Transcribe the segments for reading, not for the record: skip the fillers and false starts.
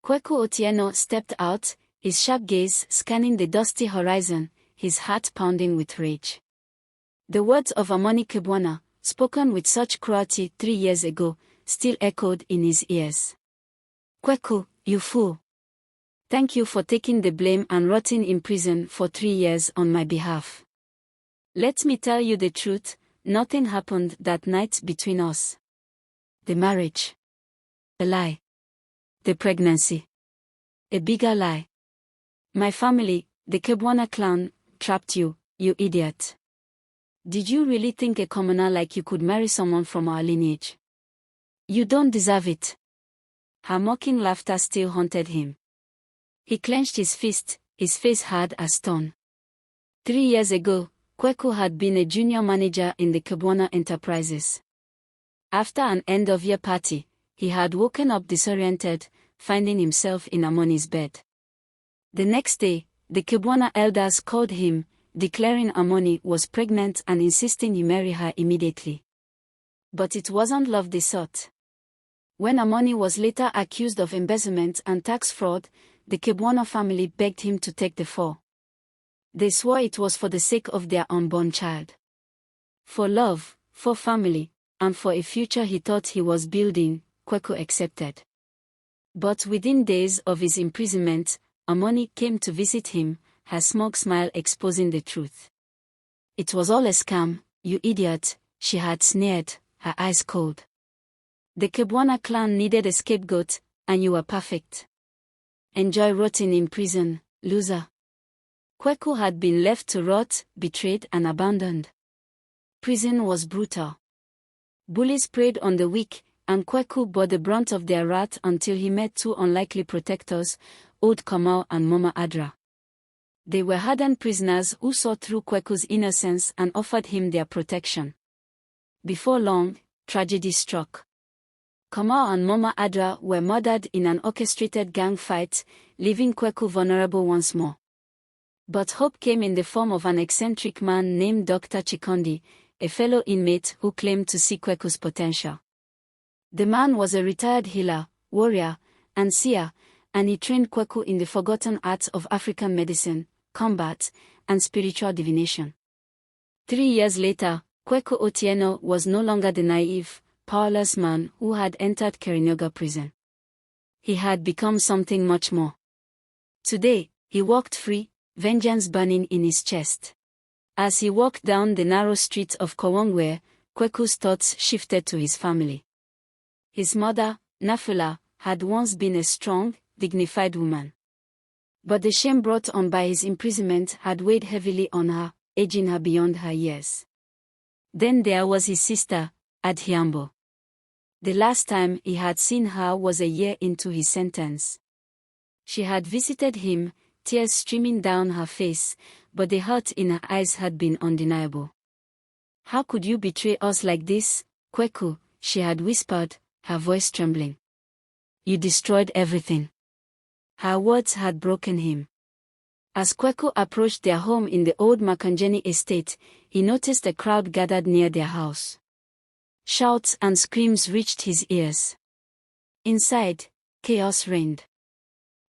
Kweku Otieno stepped out, his sharp gaze scanning the dusty horizon, his heart pounding with rage. The words of Amoni Kebwana, spoken with such cruelty 3 years ago, still echoed in his ears. Kweku, you fool. Thank you for taking the blame and rotting in prison for 3 years on my behalf. Let me tell you the truth, nothing happened that night between us. The marriage. A lie. The pregnancy. A bigger lie. My family, the Kebwana clan, trapped you, you idiot. Did you really think a commoner like you could marry someone from our lineage? You don't deserve it. Her mocking laughter still haunted him. He clenched his fist, his face hard as stone. 3 years ago, Kweku had been a junior manager in the Kebwana Enterprises. After an end-of-year party, he had woken up disoriented, finding himself in Amoni's bed. The next day, the Kebwana elders called him, declaring Amoni was pregnant and insisting he marry her immediately. But it wasn't love they sought. When Amoni was later accused of embezzlement and tax fraud, the Kebwana family begged him to take the fall. They swore it was for the sake of their unborn child. For love, for family, and for a future he thought he was building, Kweku accepted. But within days of his imprisonment, Amoni came to visit him, her smug smile exposing the truth. It was all a scam, you idiot, she had sneered, her eyes cold. The Kebwana clan needed a scapegoat, and you were perfect. Enjoy rotting in prison, loser. Kweku had been left to rot, betrayed and abandoned. Prison was brutal. Bullies preyed on the weak, and Kweku bore the brunt of their wrath until he met 2 unlikely protectors, Old Kamau and Mama Adra. They were hardened prisoners who saw through Kweku's innocence and offered him their protection. Before long, tragedy struck. Kamau and Mama Adra were murdered in an orchestrated gang fight, leaving Kweku vulnerable once more. But hope came in the form of an eccentric man named Dr. Chikondi, a fellow inmate who claimed to see Kweku's potential. The man was a retired healer, warrior, and seer, and he trained Kweku in the forgotten arts of African medicine, combat, and spiritual divination. 3 years later, Kweku Otieno was no longer the naive, powerless man who had entered Kirinyaga prison. He had become something much more. Today, he walked free, vengeance burning in his chest. As he walked down the narrow streets of Kawangwe, Kweku's thoughts shifted to his family. His mother, Nafula, had once been a strong, dignified woman. But the shame brought on by his imprisonment had weighed heavily on her, aging her beyond her years. Then there was his sister, Adhiambo. The last time he had seen her was a year into his sentence. She had visited him, tears streaming down her face, but the hurt in her eyes had been undeniable. How could you betray us like this, Kweku? She had whispered, her voice trembling. You destroyed everything. Her words had broken him. As Kweku approached their home in the old Makanjeni estate, he noticed a crowd gathered near their house. Shouts and screams reached his ears. Inside, chaos reigned.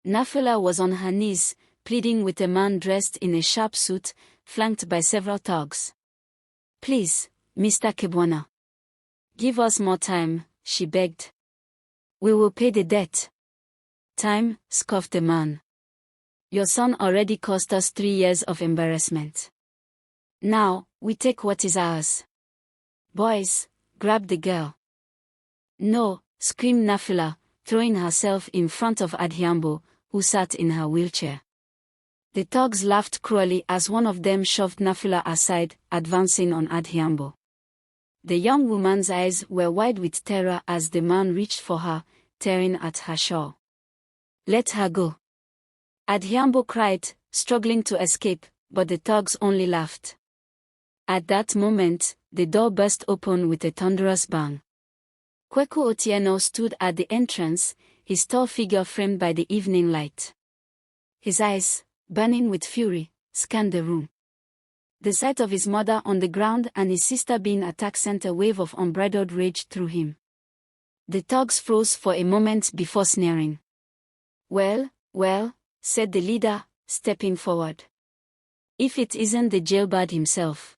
Nafula was on her knees, pleading with a man dressed in a sharp suit, flanked by several thugs. Please, Mr. Kebwana. Give us more time, she begged. We will pay the debt. Time, scoffed the man. Your son already cost us 3 years of embarrassment. Now, we take what is ours. Boys, grab the girl. No, screamed Nafula, throwing herself in front of Adhiambo, who sat in her wheelchair. The thugs laughed cruelly as one of them shoved Nafula aside, advancing on Adhiambo. The young woman's eyes were wide with terror as the man reached for her, tearing at her shawl. Let her go. Adhiambo cried, struggling to escape, but the thugs only laughed. At that moment, the door burst open with a thunderous bang. Kweku Otieno stood at the entrance, his tall figure framed by the evening light. His eyes, burning with fury, scanned the room. The sight of his mother on the ground and his sister being attacked sent a wave of unbridled rage through him. The thugs froze for a moment before sneering. Well, said the leader, stepping forward. If it isn't the jailbird himself.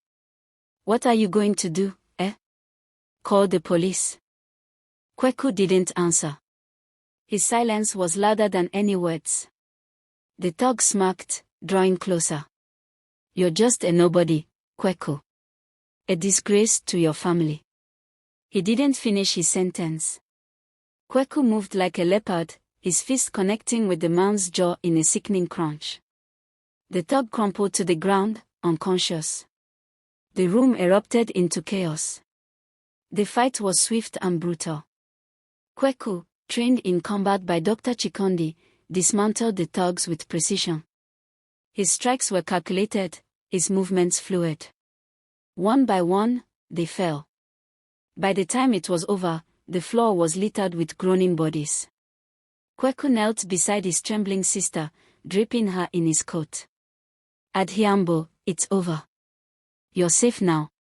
What are you going to do, eh? Call the police. Kweku didn't answer. His silence was louder than any words. The thug smirked, drawing closer. You're just a nobody, Kweku. A disgrace to your family. He didn't finish his sentence. Kweku moved like a leopard, his fist connecting with the man's jaw in a sickening crunch. The thug crumpled to the ground, unconscious. The room erupted into chaos. The fight was swift and brutal. Kweku, trained in combat by Dr. Chikondi, dismantled the thugs with precision. His strikes were calculated, his movements fluid. One by one, they fell. By the time it was over, the floor was littered with groaning bodies. Kweku knelt beside his trembling sister, draping her in his coat. Adhiambo, it's over. You're safe now.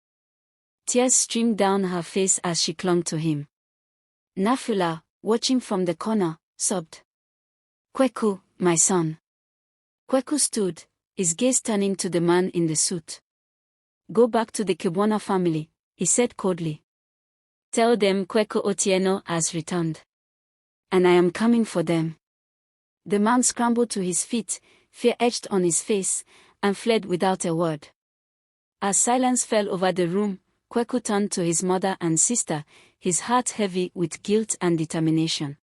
Tears streamed down her face as she clung to him. Nafula, watching from the corner, sobbed. Kweku, my son. Kweku stood, his gaze turning to the man in the suit. Go back to the Kebwana family, he said coldly. Tell them Kweku Otieno has returned. And I am coming for them. The man scrambled to his feet, fear etched on his face, and fled without a word. As silence fell over the room, Kweku turned to his mother and sister, his heart heavy with guilt and determination.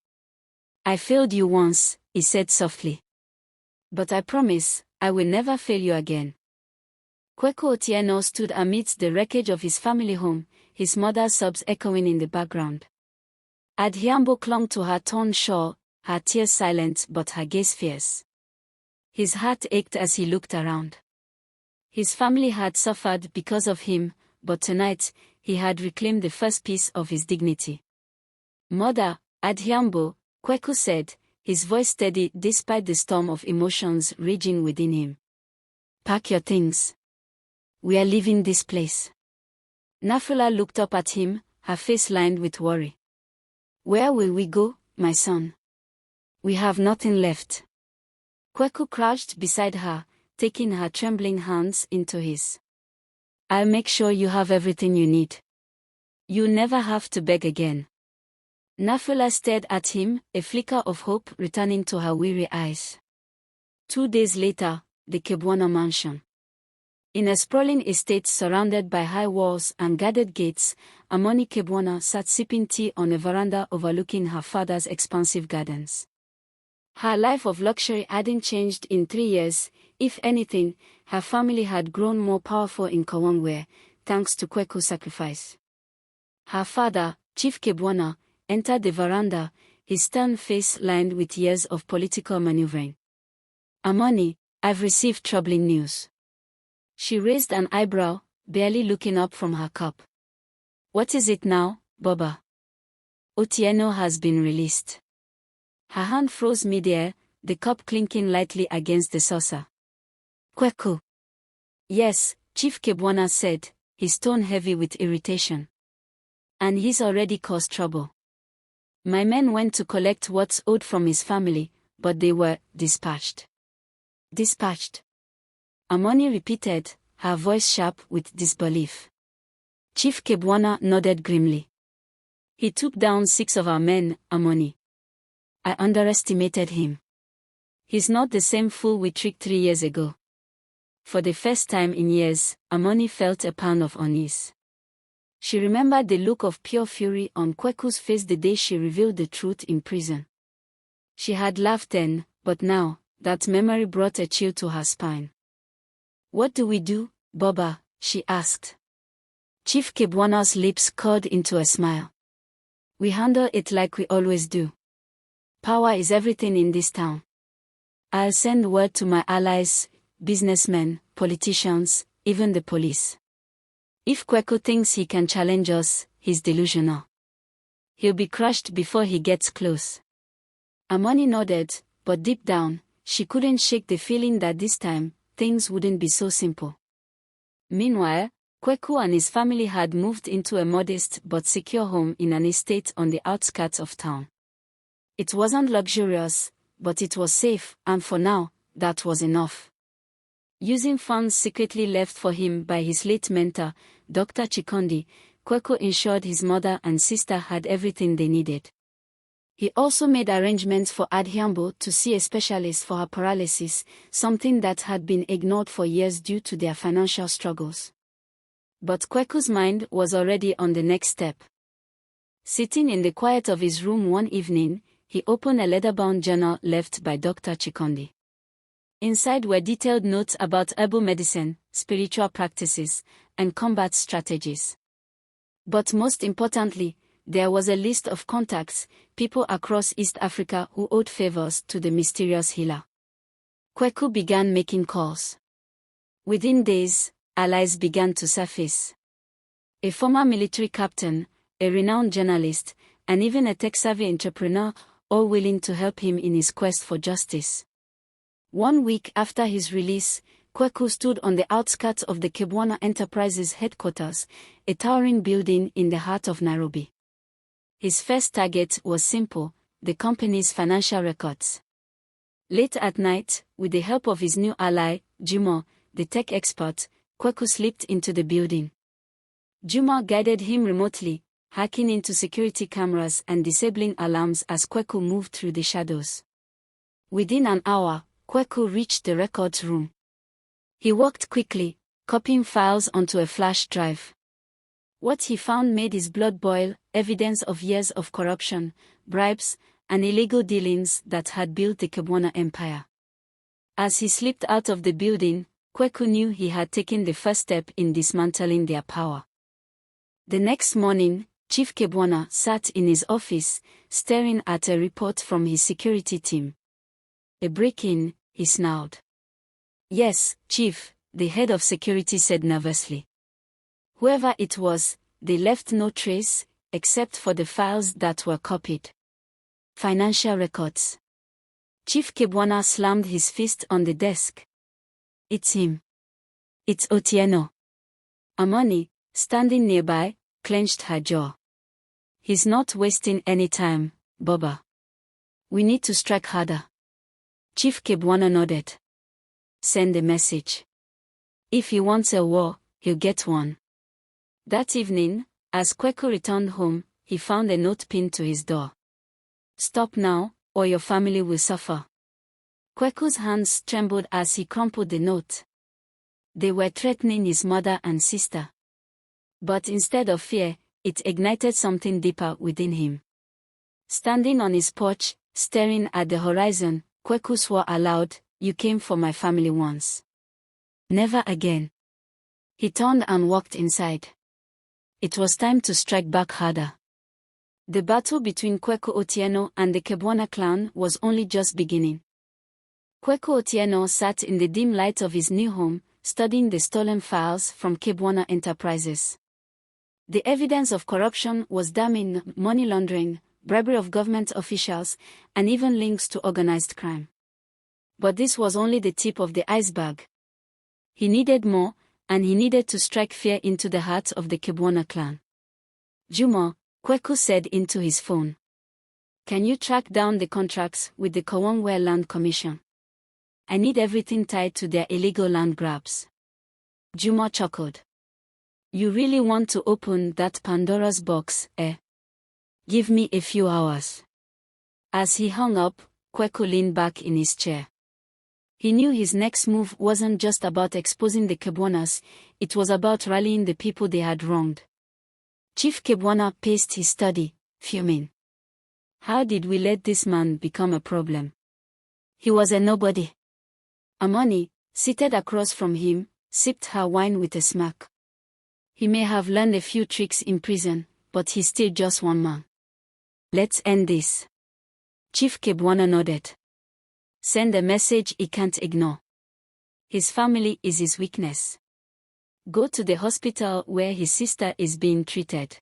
I failed you once, he said softly. But I promise, I will never fail you again. Kweku Otieno stood amidst the wreckage of his family home, his mother's sobs echoing in the background. Adhiambo clung to her torn shawl, her tears silent but her gaze fierce. His heart ached as he looked around. His family had suffered because of him, but tonight, he had reclaimed the first piece of his dignity. Mother, Adhiambo, Kweku said, his voice steady despite the storm of emotions raging within him. Pack your things. We are leaving this place. Nafula looked up at him, her face lined with worry. Where will we go, my son? We have nothing left. Kweku crouched beside her, taking her trembling hands into his. I'll make sure you have everything you need. You'll never have to beg again. Nafula stared at him, a flicker of hope returning to her weary eyes. 2 days later, the Kebwana mansion. In a sprawling estate surrounded by high walls and guarded gates, Amoni Kebwana sat sipping tea on a veranda overlooking her father's expansive gardens. Her life of luxury hadn't changed in 3 years. If anything, her family had grown more powerful in Kawangwe, thanks to Kweku's sacrifice. Her father, Chief Kebwana, entered the veranda, his stern face lined with years of political maneuvering. Amoni, I've received troubling news. She raised an eyebrow, barely looking up from her cup. What is it now, Baba? Otieno has been released. Her hand froze midair, the cup clinking lightly against the saucer. Kweku. Yes, Chief Kebwana said, his tone heavy with irritation. And he's already caused trouble. My men went to collect what's owed from his family, but they were dispatched. Dispatched. Amoni repeated, her voice sharp with disbelief. Chief Kebwana nodded grimly. He took down 6 of our men, Amoni. I underestimated him. He's not the same fool we tricked 3 years ago. For the first time in years, Amoni felt a pound of unease. She remembered the look of pure fury on Kweku's face the day she revealed the truth in prison. She had laughed then, but now, that memory brought a chill to her spine. What do we do, Baba? She asked. Chief Kebwana's lips curled into a smile. We handle it like we always do. Power is everything in this town. I'll send word to my allies, businessmen, politicians, even the police. If Kweku thinks he can challenge us, he's delusional. He'll be crushed before he gets close. Amoni nodded, but deep down, she couldn't shake the feeling that this time, things wouldn't be so simple. Meanwhile, Kweku and his family had moved into a modest but secure home in an estate on the outskirts of town. It wasn't luxurious, but it was safe, and for now, that was enough. Using funds secretly left for him by his late mentor, Dr. Chikondi, Kweku ensured his mother and sister had everything they needed. He also made arrangements for Adhiambo to see a specialist for her paralysis, something that had been ignored for years due to their financial struggles. But Kweku's mind was already on the next step. Sitting in the quiet of his room one evening, he opened a leather-bound journal left by Dr. Chikondi. Inside were detailed notes about herbal medicine, spiritual practices, and combat strategies. But most importantly, there was a list of contacts, people across East Africa who owed favors to the mysterious healer. Kweku began making calls. Within days, allies began to surface. A former military captain, a renowned journalist, and even a tech-savvy entrepreneur, all willing to help him in his quest for justice. 1 week after his release, Kweku stood on the outskirts of the Kebwana Enterprises headquarters, a towering building in the heart of Nairobi. His first target was simple: the company's financial records. Late at night, with the help of his new ally, Juma, the tech expert, Kweku slipped into the building. Juma guided him remotely, hacking into security cameras and disabling alarms as Kweku moved through the shadows. Within an hour, Kweku reached the records room. He walked quickly, copying files onto a flash drive. What he found made his blood boil: evidence of years of corruption, bribes, and illegal dealings that had built the Kebwana Empire. As he slipped out of the building, Kweku knew he had taken the first step in dismantling their power. The next morning, Chief Kebwana sat in his office, staring at a report from his security team. "A break-in," he snarled. "Yes, Chief," the head of security said nervously. Whoever it was, they left no trace, except for the files that were copied. Financial records. Chief Kebwana slammed his fist on the desk. "It's him. It's Otieno." Amoni, standing nearby, clenched her jaw. "He's not wasting any time, Boba. We need to strike harder." Chief Kebwana nodded. "Send a message. If he wants a war, he'll get one." That evening, as Kweku returned home, he found a note pinned to his door. "Stop now, or your family will suffer." Kweku's hands trembled as he crumpled the note. They were threatening his mother and sister. But instead of fear, it ignited something deeper within him. Standing on his porch, staring at the horizon, Kweku swore aloud, "You came for my family once. Never again." He turned and walked inside. It was time to strike back harder. The battle between Kweku Otieno and the Kebwana clan was only just beginning. Kweku Otieno sat in the dim light of his new home, studying the stolen files from Kebwana Enterprises. The evidence of corruption was damning: money laundering, bribery of government officials, and even links to organized crime. But this was only the tip of the iceberg. He needed more, and he needed to strike fear into the heart of the Kebwana clan. "Juma," Kweku said into his phone. "Can you track down the contracts with the Kawangware Land Commission? I need everything tied to their illegal land grabs." Juma chuckled. "You really want to open that Pandora's box, eh? Give me a few hours." As he hung up, Kweku leaned back in his chair. He knew his next move wasn't just about exposing the Kebwanas, it was about rallying the people they had wronged. Chief Kebwana paced his study, fuming. How did we let this man become a problem? He was a nobody. Amoni, seated across from him, sipped her wine with a smirk. He may have learned a few tricks in prison, but he's still just one man. Let's end this. Chief Kebwana nodded. Send a message he can't ignore. His family is his weakness. Go to the hospital where his sister is being treated.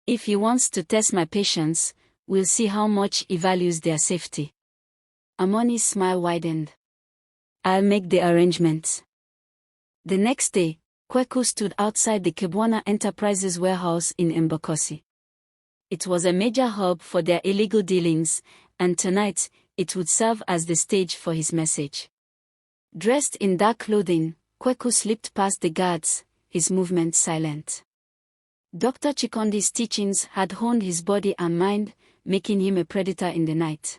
If he wants to test my patience, we'll see how much he values their safety. Amoni's smile widened. I'll make the arrangements. The next day, Kweku stood outside the Kebwana Enterprises warehouse in Mbokosi. It was a major hub for their illegal dealings, and tonight, it would serve as the stage for his message. Dressed in dark clothing, Kweku slipped past the guards, his movements silent. Dr. Chikondi's teachings had honed his body and mind, making him a predator in the night.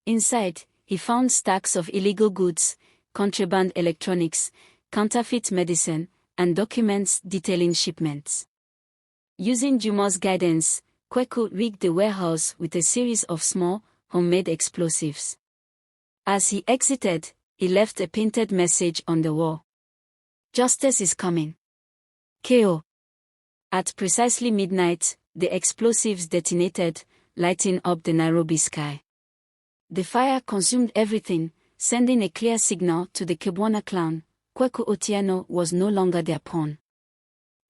Inside, he found stacks of illegal goods, contraband electronics, counterfeit medicine, and documents detailing shipments. Using Jumo's guidance, Kweku rigged the warehouse with a series of small, homemade explosives. As he exited, he left a painted message on the wall. "Justice is coming. KO." At precisely midnight, the explosives detonated, lighting up the Nairobi sky. The fire consumed everything, sending a clear signal to the Kebwana clan: Kweku Otieno was no longer their pawn.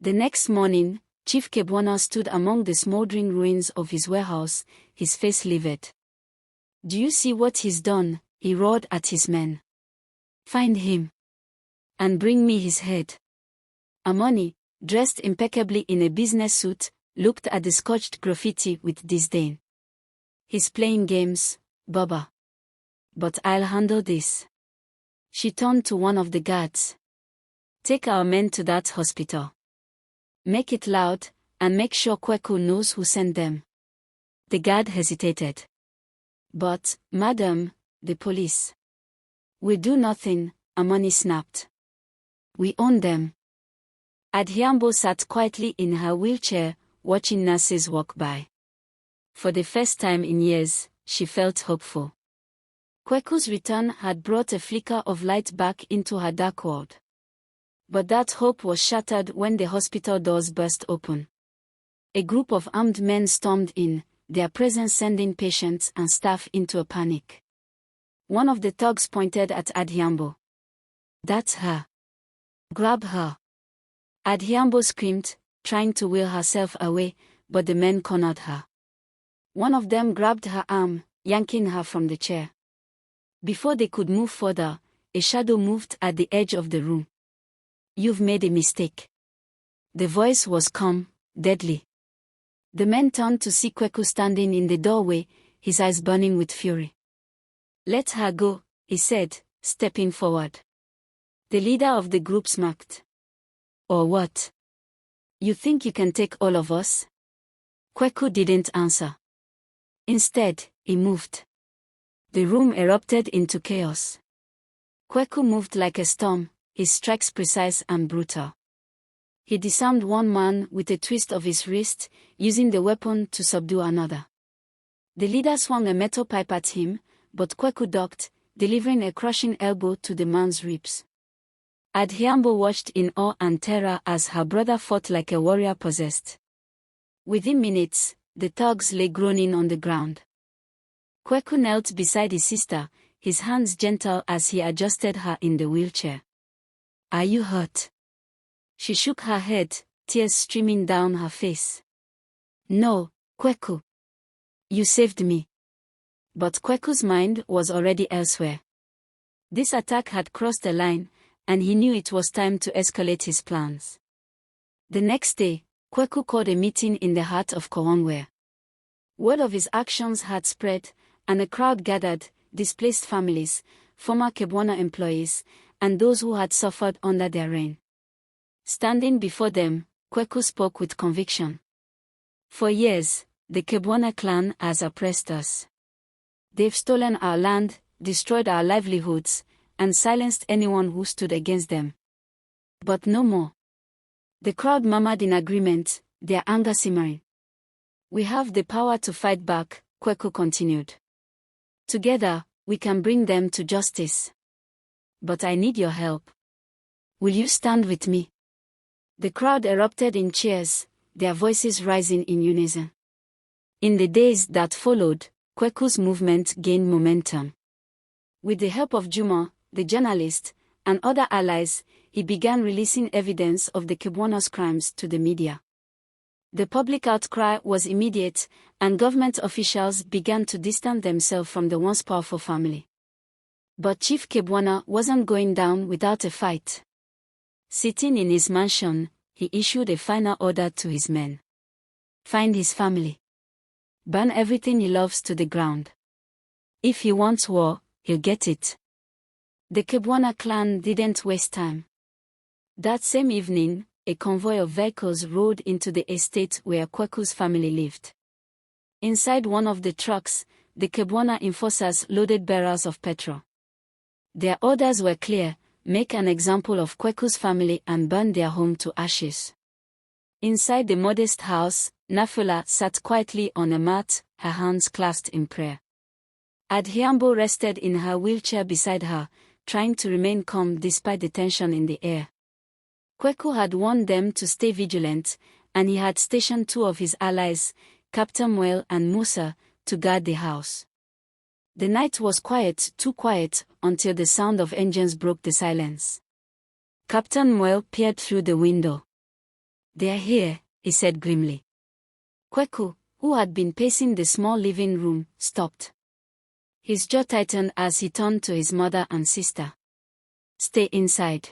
The next morning, Chief Kebwana stood among the smoldering ruins of his warehouse, his face livid. "Do you see what he's done?" he roared at his men. "Find him. And bring me his head." Amoni, dressed impeccably in a business suit, looked at the scorched graffiti with disdain. "He's playing games, Baba. But I'll handle this." She turned to one of the guards. "Take our men to that hospital. Make it loud, and make sure Kweku knows who sent them." The guard hesitated. "But, madam, the police." "We do nothing," Amoni snapped. "We own them." Adhiambo sat quietly in her wheelchair, watching nurses walk by. For the first time in years, she felt hopeful. Kweku's return had brought a flicker of light back into her dark world. But that hope was shattered when the hospital doors burst open. A group of armed men stormed in, their presence sending patients and staff into a panic. One of the thugs pointed at Adhiambo. "That's her. Grab her." Adhiambo screamed, trying to will herself away, but the men cornered her. One of them grabbed her arm, yanking her from the chair. Before they could move further, a shadow moved at the edge of the room. "You've made a mistake." The voice was calm, deadly. The men turned to see Kweku standing in the doorway, his eyes burning with fury. "Let her go," he said, stepping forward. The leader of the group smirked. "Or what? You think you can take all of us?" Kweku didn't answer. Instead, he moved. The room erupted into chaos. Kweku moved like a storm, his strikes precise and brutal. He disarmed one man with a twist of his wrist, using the weapon to subdue another. The leader swung a metal pipe at him, but Kweku ducked, delivering a crushing elbow to the man's ribs. Adhiambo watched in awe and terror as her brother fought like a warrior possessed. Within minutes, the thugs lay groaning on the ground. Kweku knelt beside his sister, his hands gentle as he adjusted her in the wheelchair. "Are you hurt?" She shook her head, tears streaming down her face. "No, Kweku. You saved me." But Kweku's mind was already elsewhere. This attack had crossed a line, and he knew it was time to escalate his plans. The next day, Kweku called a meeting in the heart of Kowonwe. Word of his actions had spread, and a crowd gathered, displaced families, former Kebwana employees, and those who had suffered under their reign. Standing before them, Kweku spoke with conviction. "For years, the Kebwana clan has oppressed us. They've stolen our land, destroyed our livelihoods, and silenced anyone who stood against them. But no more." The crowd murmured in agreement, their anger simmering. "We have the power to fight back," Kweku continued. "Together, we can bring them to justice. But I need your help. Will you stand with me?" The crowd erupted in cheers, their voices rising in unison. In the days that followed, Kweku's movement gained momentum. With the help of Juma, the journalist, and other allies, he began releasing evidence of the Kebwana's crimes to the media. The public outcry was immediate, and government officials began to distance themselves from the once powerful family. But Chief Kebwana wasn't going down without a fight. Sitting in his mansion, he issued a final order to his men. "Find his family. Burn everything he loves to the ground. If he wants war, he'll get it. The Kebwana clan didn't waste time. That same evening, a convoy of vehicles rode into the estate where Kweku's family lived. Inside one of the trucks, the Kebwana enforcers loaded barrels of petrol. Their orders were clear: make an example of Kweku's family and burn their home to ashes. Inside the modest house, Nafula sat quietly on a mat, her hands clasped in prayer. Adhiambo rested in her wheelchair beside her, trying to remain calm despite the tension in the air. Kweku had warned them to stay vigilant, and he had stationed two of his allies, Captain Muel and Musa, to guard the house. The night was quiet, too quiet, until the sound of engines broke the silence. Captain Muel peered through the window. "They're here," he said grimly. Kweku, who had been pacing the small living room, stopped. His jaw tightened as he turned to his mother and sister. "Stay inside.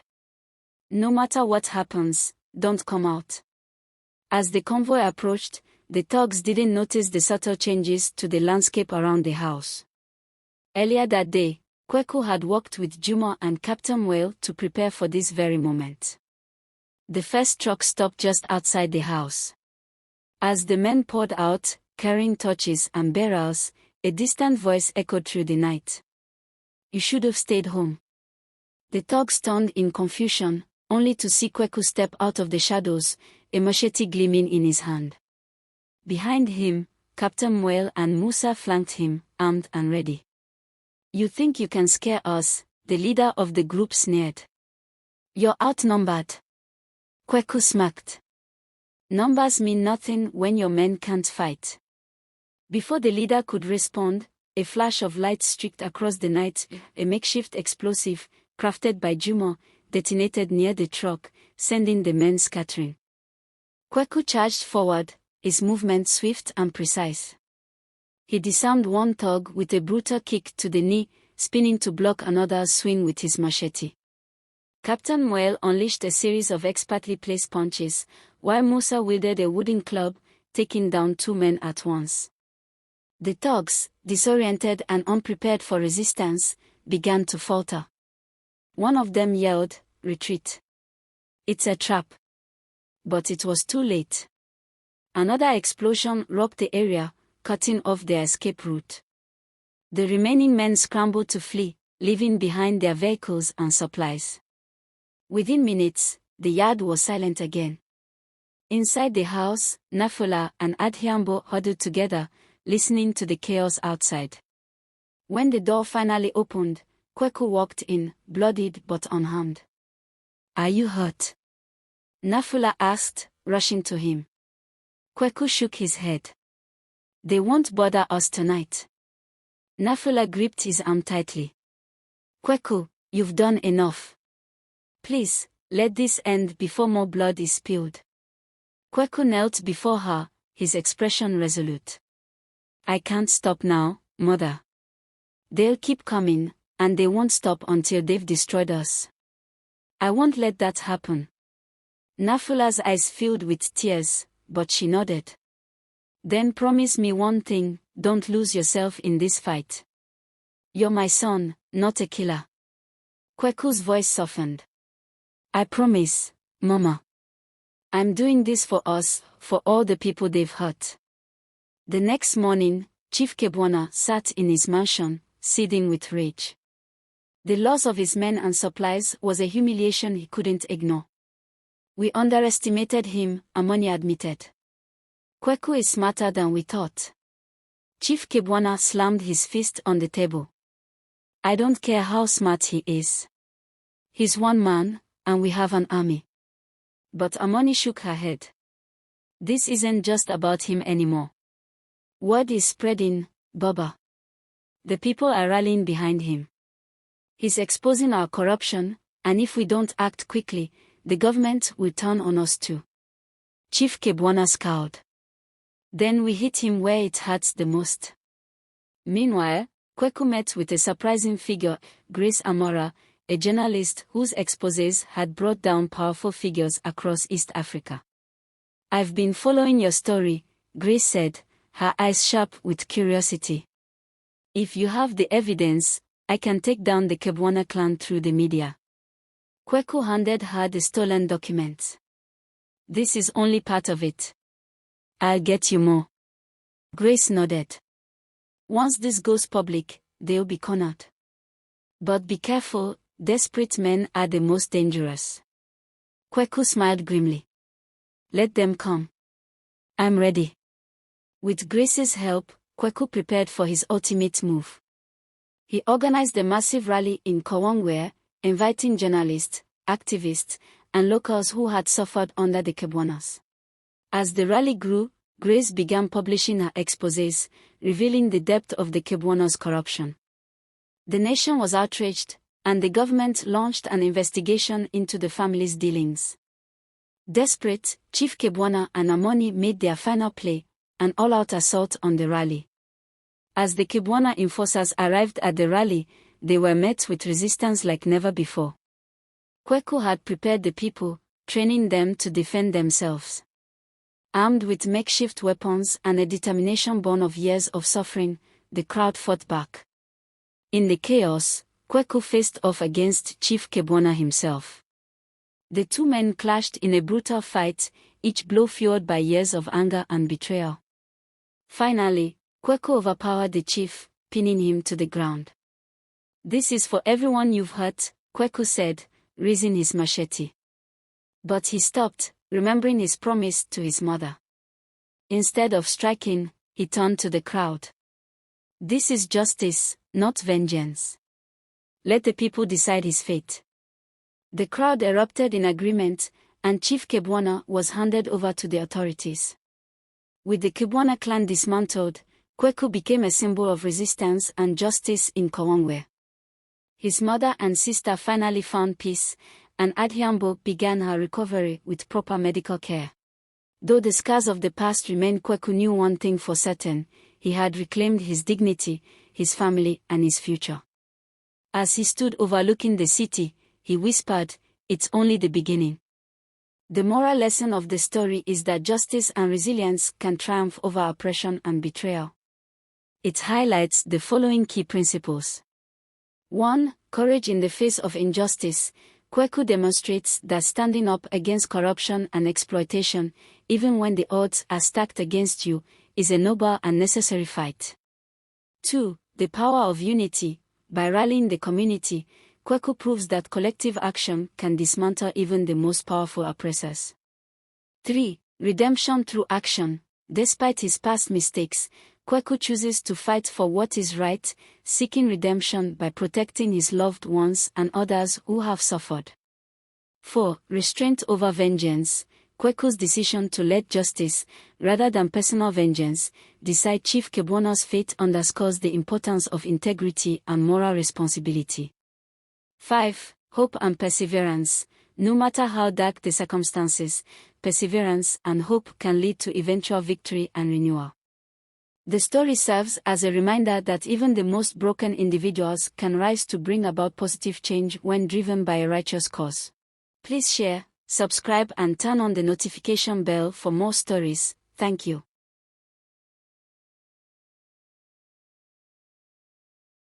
No matter what happens, don't come out." As the convoy approached, the thugs didn't notice the subtle changes to the landscape around the house. Earlier that day, Kweku had worked with Juma and Captain Whale to prepare for this very moment. The first truck stopped just outside the house. As the men poured out, carrying torches and barrels, a distant voice echoed through the night. "You should have stayed home." The thugs turned in confusion, only to see Kweku step out of the shadows, a machete gleaming in his hand. Behind him, Captain Muel and Musa flanked him, armed and ready. "You think you can scare us?" the leader of the group sneered. "You're outnumbered." Kweku smirked. "Numbers mean nothing when your men can't fight." Before the leader could respond, a flash of light streaked across the night. A makeshift explosive, crafted by Juma, detonated near the truck, sending the men scattering. Kweku charged forward, his movement swift and precise. He disarmed one thug with a brutal kick to the knee, spinning to block another's swing with his machete. Captain Muel unleashed a series of expertly placed punches, while Musa wielded a wooden club, taking down two men at once. The thugs, disoriented and unprepared for resistance, began to falter. One of them yelled, "Retreat. It's a trap." But it was too late. Another explosion rocked the area, cutting off their escape route. The remaining men scrambled to flee, leaving behind their vehicles and supplies. Within minutes, the yard was silent again. Inside the house, Nafula and Adhiambo huddled together, listening to the chaos outside. When the door finally opened, Kweku walked in, bloodied but unharmed. "Are you hurt?" Nafula asked, rushing to him. Kweku shook his head. "They won't bother us tonight." Nafula gripped his arm tightly. "Kweku, you've done enough. Please, let this end before more blood is spilled." Kweku knelt before her, his expression resolute. "I can't stop now, Mother. They'll keep coming, and they won't stop until they've destroyed us. I won't let that happen." Nafula's eyes filled with tears, but she nodded. "Then promise me one thing, don't lose yourself in this fight. You're my son, not a killer." Kweku's voice softened. "I promise, Mama. I'm doing this for us, for all the people they've hurt." The next morning, Chief Kebwana sat in his mansion, seething with rage. The loss of his men and supplies was a humiliation he couldn't ignore. "We underestimated him," Amoni admitted. "Kweku is smarter than we thought." Chief Kebwana slammed his fist on the table. "I don't care how smart he is. He's one man, and we have an army." But Amoni shook her head. "This isn't just about him anymore. Word is spreading, Baba. The people are rallying behind him. He's exposing our corruption, and if we don't act quickly, the government will turn on us too." Chief Kebwana scowled. "Then we hit him where it hurts the most." Meanwhile, Kweku met with a surprising figure, Grace Amora, a journalist whose exposés had brought down powerful figures across East Africa. "I've been following your story," Grace said, her eyes sharp with curiosity. If you have the evidence, I can take down the Kebwana clan through the media. Kweku handed her the stolen documents. This is only part of it. I'll get you more. Grace nodded. Once this goes public, they'll be cornered. But be careful, desperate men are the most dangerous. Kweku smiled grimly. Let them come. I'm ready. With Grace's help, Kweku prepared for his ultimate move. He organized a massive rally in Kawangware, inviting journalists, activists, and locals who had suffered under the Kebwanas. As the rally grew, Grace began publishing her exposés, revealing the depth of the Kebwanas' corruption. The nation was outraged, and the government launched an investigation into the family's dealings. Desperate, Chief Kebwana and Amoni made their final play, an all-out assault on the rally. As the Kebwana enforcers arrived at the rally, they were met with resistance like never before. Kweku had prepared the people, training them to defend themselves. Armed with makeshift weapons and a determination born of years of suffering, the crowd fought back. In the chaos, Kweku faced off against Chief Kebwana himself. The two men clashed in a brutal fight, each blow fueled by years of anger and betrayal. Finally, Kweku overpowered the chief, pinning him to the ground. This is for everyone you've hurt, Kweku said, raising his machete. But he stopped, remembering his promise to his mother. Instead of striking, he turned to the crowd. This is justice, not vengeance. Let the people decide his fate. The crowd erupted in agreement, and Chief Kebwana was handed over to the authorities. With the Kebwana clan dismantled, Kweku became a symbol of resistance and justice in Kawangware. His mother and sister finally found peace, and Adhiambo began her recovery with proper medical care. Though the scars of the past remained, Kweku knew one thing for certain: he had reclaimed his dignity, his family, and his future. As he stood overlooking the city, he whispered, "It's only the beginning." The moral lesson of the story is that justice and resilience can triumph over oppression and betrayal. It highlights the following key principles. 1. Courage in the face of injustice. Kweku demonstrates that standing up against corruption and exploitation, even when the odds are stacked against you, is a noble and necessary fight. 2. The power of unity. By rallying the community, Kweku proves that collective action can dismantle even the most powerful oppressors. 3. Redemption through action. Despite his past mistakes, Kweku chooses to fight for what is right, seeking redemption by protecting his loved ones and others who have suffered. 4. Restraint over vengeance. Kweku's decision to let justice, rather than personal vengeance, decide Chief Kebwana's fate underscores the importance of integrity and moral responsibility. 5. Hope and perseverance. No matter how dark the circumstances, perseverance and hope can lead to eventual victory and renewal. The story serves as a reminder that even the most broken individuals can rise to bring about positive change when driven by a righteous cause. Please share, subscribe, and turn on the notification bell for more stories. Thank you.